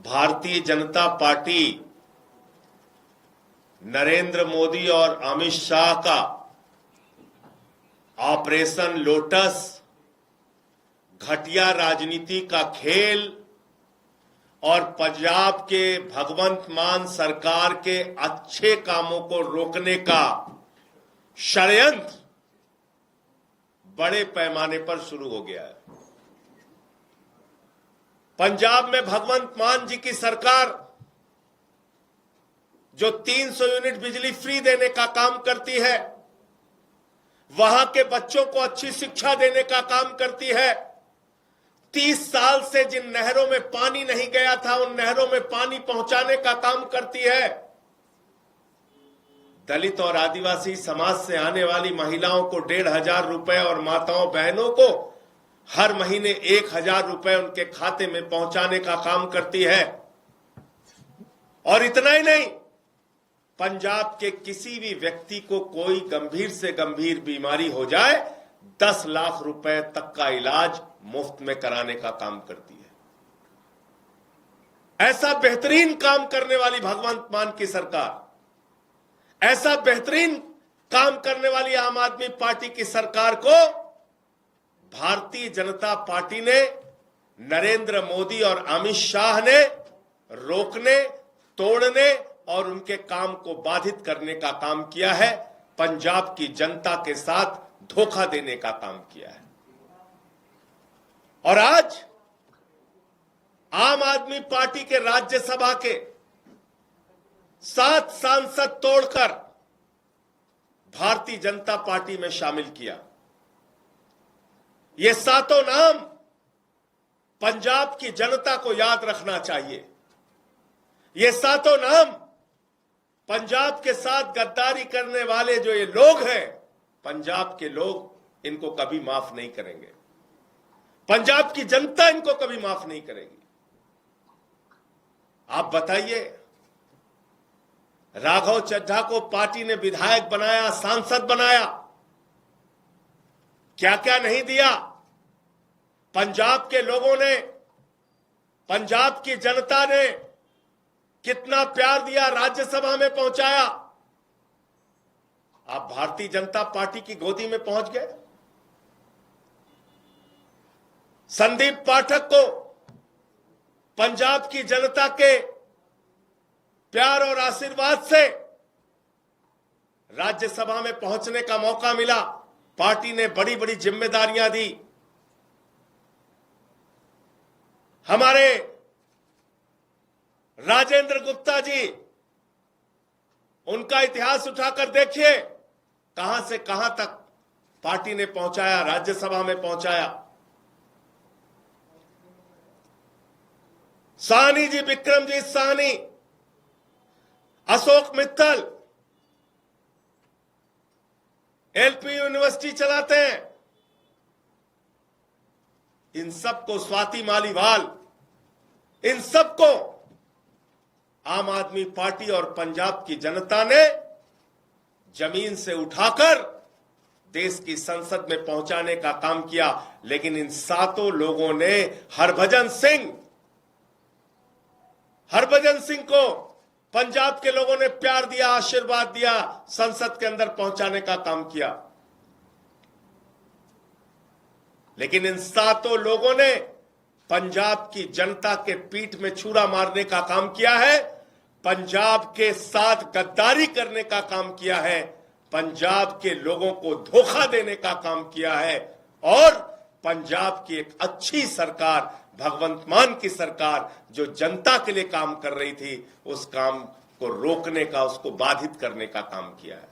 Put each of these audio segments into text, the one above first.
Bharatiya Janata party Narendra Modi और अमित शाह का operation lotus घटिया राजनीति का खेल और पंजाब के भगवंत मान सरकार के अच्छे कामों को रोकने का षड्यंत्र बड़े पैमाने पर शुरू हो गया है। पंजाब में भगवंत मान जी की सरकार जो 300 यूनिट बिजली फ्री देने का काम करती है, वहां के बच्चों को अच्छी शिक्षा देने का काम करती है, 30 साल से जिन नहरों में पानी नहीं गया था उन नहरों में पानी पहुंचाने का काम करती है, दलित और आदिवासी समाज से आने वाली महिलाओं को 1,500 रुपए और माताओं बहनों को हर महीने 1,000 रुपए उनके खाते में पहुंचाने का काम करती है। और इतना ही नहीं, पंजाब के किसी भी व्यक्ति को कोई गंभीर से गंभीर बीमारी हो जाए 10 लाख रुपए तक का इलाज मुफ्त में कराने का काम करती है। ऐसा बेहतरीन काम करने वाली भगवंत मान की सरकार, ऐसा बेहतरीन काम करने वाली आम आदमी पार्टी की सरकार को भारतीय जनता पार्टी ने, नरेंद्र मोदी और अमित शाह ने रोकने, तोड़ने और उनके काम को बाधित करने का काम किया है। पंजाब की जनता के साथ धोखा देने का काम किया है। और आज आम आदमी पार्टी के राज्यसभा के 7 सांसद तोड़कर भारतीय जनता पार्टी में शामिल किया। ये 7 नाम पंजाब की जनता को याद रखना चाहिए। ये 7 नाम पंजाब के साथ गद्दारी करने वाले जो ये लोग हैं, पंजाब के लोग इनको कभी माफ नहीं करेंगे। पंजाब की जनता इनको कभी माफ नहीं करेगी। आप बताइए, राघव चड्ढा को पार्टी ने विधायक बनाया, सांसद बनाया, क्या क्या नहीं दिया। पंजाब के लोगों ने, पंजाब की जनता ने कितना प्यार दिया, राज्यसभा में पहुंचाया। आप भारतीय जनता पार्टी की गोदी में पहुंच गए। संदीप पाठक को पंजाब की जनता के प्यार और आशीर्वाद से राज्यसभा में पहुंचने का मौका मिला। पार्टी ने बड़ी बड़ी जिम्मेदारियां दी। हमारे राजेंद्र गुप्ता जी, उनका इतिहास उठाकर देखिए, कहां से कहां तक पार्टी ने पहुंचाया, राज्यसभा में पहुंचाया। साहनी जी, विक्रमजीत साहनी, अशोक मित्तल एलपी यूनिवर्सिटी चलाते हैं। इन सबको, स्वाति मालीवाल, इन सबको आम आदमी पार्टी और पंजाब की जनता ने जमीन से उठाकर देश की संसद में पहुंचाने का काम किया। लेकिन इन 7 लोगों ने हरभजन सिंह को पंजाब के लोगों ने प्यार दिया, आशीर्वाद दिया, संसद के अंदर पहुंचाने का काम किया। लेकिन इन 7 लोगों ने पंजाब की जनता के पीठ में छुरा मारने का काम किया है, पंजाब के साथ गद्दारी करने का काम किया है, पंजाब के लोगों को धोखा देने का काम किया है और पंजाब की एक अच्छी सरकार, भगवंत मान की सरकार जो जनता के लिए काम कर रही थी, उस काम को रोकने का, उसको बाधित करने का काम किया है।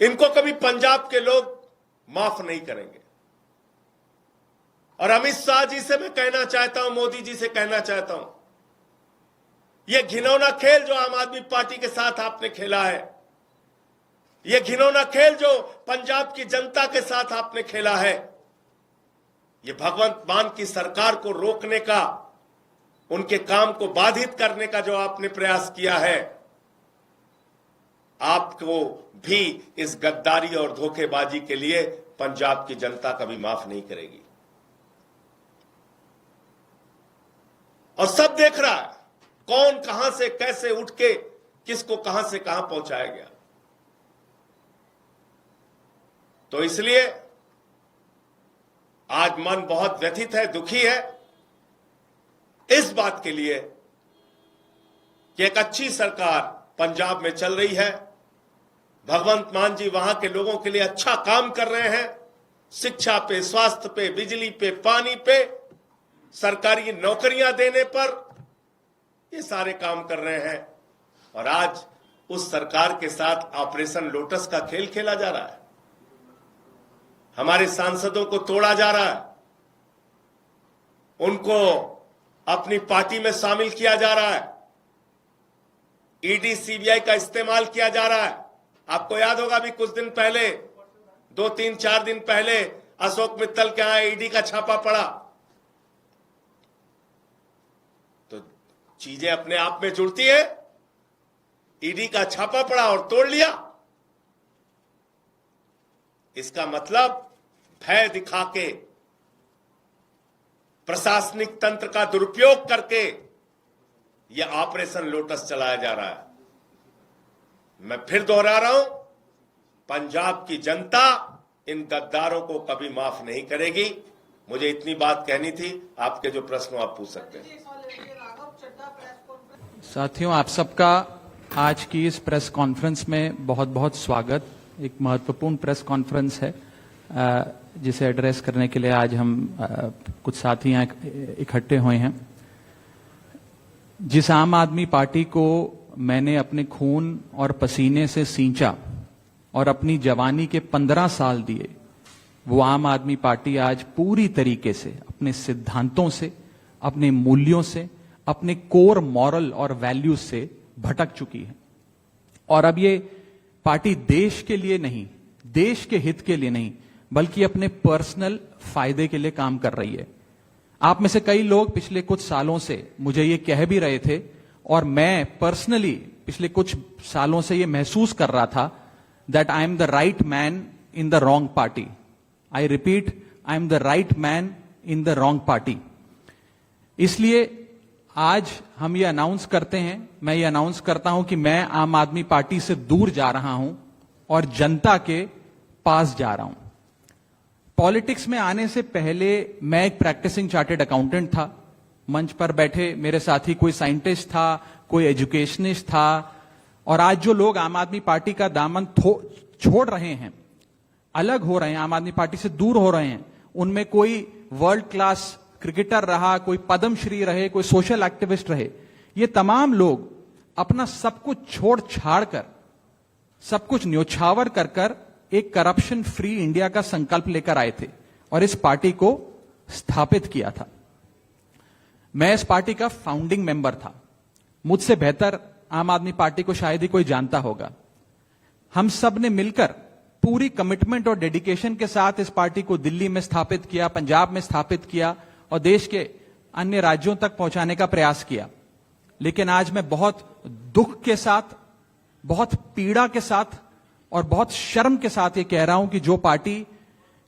इनको कभी पंजाब के लोग माफ नहीं करेंगे। और अमित शाह जी से मैं कहना चाहता हूं, मोदी जी से कहना चाहता हूं, यह घिनौना खेल जो आम आदमी पार्टी के साथ आपने खेला है, यह घिनौना खेल जो पंजाब की जनता के साथ आपने खेला है, यह भगवंत मान की सरकार को रोकने का, उनके काम को बाधित करने का जो आपने प्रयास किया है, आपको भी इस गद्दारी और धोखेबाजी के लिए पंजाब की जनता कभी माफ नहीं करेगी। और सब देख रहा है कौन कहां से कैसे उठ के किसको कहां से कहां पहुंचाया गया। तो इसलिए आज मन बहुत व्यथित है, दुखी है इस बात के लिए कि एक अच्छी सरकार पंजाब में चल रही है। भगवंत मान जी वहां के लोगों के लिए अच्छा काम कर रहे हैं, शिक्षा पे, स्वास्थ्य पे, बिजली पे, पानी पे, सरकारी नौकरियां देने पर, ये सारे काम कर रहे हैं। और आज उस सरकार के साथ ऑपरेशन लोटस का खेल खेला जा रहा है, हमारे सांसदों को तोड़ा जा रहा है, उनको अपनी पार्टी में शामिल किया जा रहा है, ईडी सीबीआई का इस्तेमाल किया जा रहा है। आपको याद होगा भी कुछ दिन पहले, 2-3-4 दिन पहले अशोक मित्तल के यहां ईडी का छापा पड़ा। तो चीजें अपने आप में जुड़ती है। ईडी का छापा पड़ा और तोड़ लिया, इसका मतलब भय दिखा के, प्रशासनिक तंत्र का दुरुपयोग करके यह ऑपरेशन लोटस चलाया जा रहा है। मैं फिर दोहरा रहा हूं, पंजाब की जनता इन गद्दारों को कभी माफ नहीं करेगी। मुझे इतनी बात कहनी थी। आपके जो प्रश्न आप पूछ सकते हैं। साथियों, आप सबका आज की इस प्रेस कॉन्फ्रेंस में बहुत बहुत स्वागत। एक महत्वपूर्ण प्रेस कॉन्फ्रेंस है जिसे एड्रेस करने के लिए आज हम कुछ साथी यहाँ इकट्ठे हुए हैं। जिस आम आदमी पार्टी को मैंने अपने खून और पसीने से सींचा और अपनी जवानी के 15 साल दिए, वो आम आदमी पार्टी आज पूरी तरीके से अपने सिद्धांतों से, अपने मूल्यों से, अपने कोर मॉरल और वैल्यूज से भटक चुकी है। और अब ये पार्टी देश के लिए नहीं, देश के हित के लिए नहीं, बल्कि अपने पर्सनल फायदे के लिए काम कर रही है। आप में से कई लोग पिछले कुछ सालों से मुझे ये कह भी रहे थे, और मैं पर्सनली पिछले कुछ सालों से ये महसूस कर रहा था that I am the right man in the wrong party. I repeat, I am the right man in the wrong party. इसलिए आज हम ये अनाउंस करते हैं, मैं ये अनाउंस करता हूं कि मैं आम आदमी पार्टी से दूर जा रहा हूं और जनता के पास जा रहा हूं। पॉलिटिक्स में आने से पहले मैं एक प्रैक्टिसिंग चार्टर्ड अकाउंटेंट था। मंच पर बैठे मेरे साथी कोई साइंटिस्ट था, कोई एजुकेशनिस्ट था, और आज जो लोग आम आदमी पार्टी का दामन छोड़ रहे हैं, अलग हो रहे हैं, आम आदमी पार्टी से दूर हो रहे हैं, उनमें कोई वर्ल्ड क्लास क्रिकेटर रहा, कोई पद्मश्री रहे, कोई सोशल एक्टिविस्ट रहे। ये तमाम लोग अपना सब कुछ छोड़ छाड़ कर, सब कुछ न्योछावर कर कर एक करप्शन फ्री इंडिया का संकल्प लेकर आए थे और इस पार्टी को स्थापित किया था। मैं इस पार्टी का फाउंडिंग मेंबर था। मुझसे बेहतर आम आदमी पार्टी को शायद ही कोई जानता होगा। हम सब ने मिलकर पूरी कमिटमेंट और डेडिकेशन के साथ इस पार्टी को दिल्ली में स्थापित किया, पंजाब में स्थापित किया और देश के अन्य राज्यों तक पहुंचाने का प्रयास किया। लेकिन आज मैं बहुत दुख के साथ, बहुत पीड़ा के साथ और बहुत शर्म के साथ ये कह रहा हूं कि जो पार्टी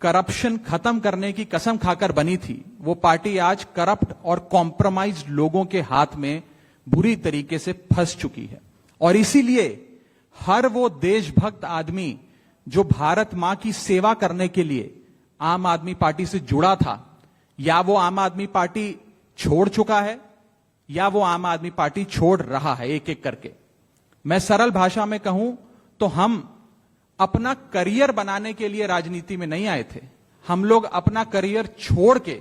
करप्शन खत्म करने की कसम खाकर बनी थी, वो पार्टी आज करप्ट और कॉम्प्रोमाइज्ड लोगों के हाथ में बुरी तरीके से फंस चुकी है। और इसीलिए हर वो देशभक्त आदमी जो भारत मां की सेवा करने के लिए आम आदमी पार्टी से जुड़ा था, या वो आम आदमी पार्टी छोड़ चुका है या वो आम आदमी पार्टी छोड़ रहा है एक एक करके। मैं सरल भाषा में कहूं तो हम अपना करियर बनाने के लिए राजनीति में नहीं आए थे। हम लोग अपना करियर छोड़ के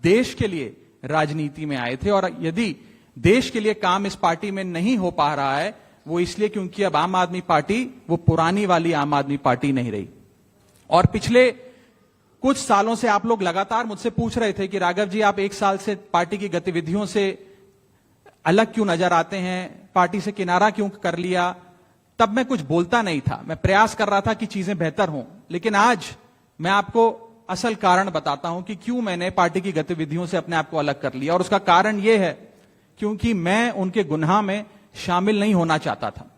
देश के लिए राजनीति में आए थे। और यदि देश के लिए काम इस पार्टी में नहीं हो पा रहा है, वो इसलिए क्योंकि अब आम आदमी पार्टी वो पुरानी वाली आम आदमी पार्टी नहीं रही। और पिछले कुछ सालों से आप लोग लगातार मुझसे पूछ रहे थे कि राघव जी, आप एक साल से पार्टी की गतिविधियों से अलग क्यों नजर आते हैं, पार्टी से किनारा क्यों कर लिया। तब मैं कुछ बोलता नहीं था, मैं प्रयास कर रहा था कि चीजें बेहतर हों। लेकिन आज मैं आपको असल कारण बताता हूं कि क्यों मैंने पार्टी की गतिविधियों से अपने आप को अलग कर लिया। और उसका कारण यह है क्योंकि मैं उनके गुनाह में शामिल नहीं होना चाहता था।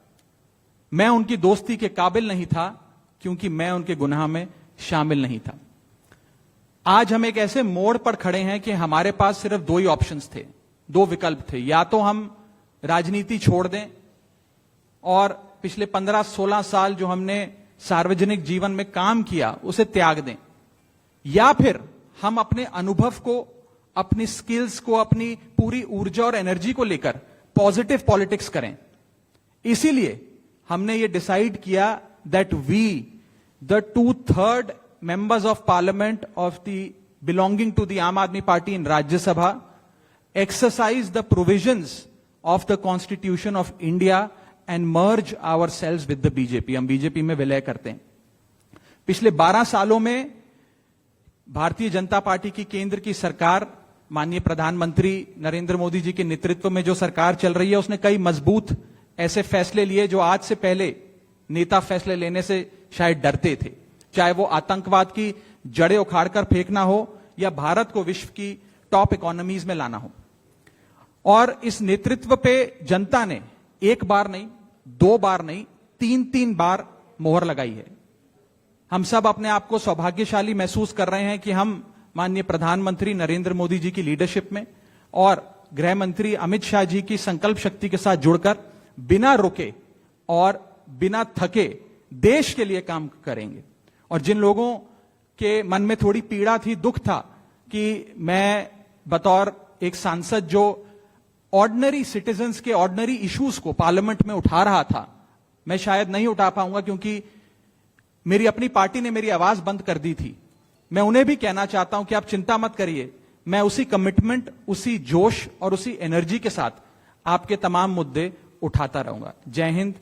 मैं उनकी दोस्ती के काबिल नहीं था क्योंकि मैं उनके गुनाह में शामिल नहीं था। आज हम एक ऐसे मोड़ पर खड़े हैं कि हमारे पास सिर्फ दो ही ऑप्शंस थे। दो विकल्प थे, या तो हम राजनीति छोड़ दें और पिछले 15-16 साल जो हमने सार्वजनिक जीवन में काम किया उसे त्याग दें, या फिर हम अपने अनुभव को, अपनी स्किल्स को, अपनी पूरी ऊर्जा और एनर्जी को लेकर पॉजिटिव पॉलिटिक्स करें। इसीलिए हमने ये डिसाइड किया that we the 2/3 members of parliament of the belonging to the Aam Aadmi Party in Rajya Sabha exercise the provisions of the Constitution of India and merge ourselves with the BJP। हम BJP में विलय करते हैं। पिछले 12 सालों में Bharatiya Janata party की केंद्र की सरकार, माननीय प्रधानमंत्री नरेंद्र मोदी जी के नेतृत्व में जो सरकार चल रही है, उसने कई मजबूत ऐसे फैसले लिए जो आज से पहले नेता फैसले लेने से शायद डरते थे, चाहे वो आतंकवाद की जड़ें उखाड़कर फेंकना हो या भारत को विश्व की टॉप इकोनॉमीज में लाना हो। और इस नेतृत्व पे जनता ने एक बार नहीं, 2 बार नहीं, 3 बार मोहर लगाई है। हम सब अपने आप को सौभाग्यशाली महसूस कर रहे हैं कि हम माननीय प्रधानमंत्री नरेंद्र मोदी जी की लीडरशिप में और गृह मंत्री अमित शाह जी की संकल्प शक्ति के साथ जुड़कर बिना रुके और बिना थके देश के लिए काम करेंगे। और जिन लोगों के मन में थोड़ी पीड़ा थी, दुख था कि मैं बतौर एक सांसद जो ऑर्डिनरी सिटीजन्स के ऑर्डिनरी इश्यूज को पार्लियामेंट में उठा रहा था, मैं शायद नहीं उठा पाऊंगा क्योंकि मेरी अपनी पार्टी ने मेरी आवाज बंद कर दी थी। मैं उन्हें भी कहना चाहता हूं कि आप चिंता मत करिए, मैं उसी कमिटमेंट, उसी जोश और उसी एनर्जी के साथ आपके तमाम मुद्दे उठाता रहूंगा। जय हिंद,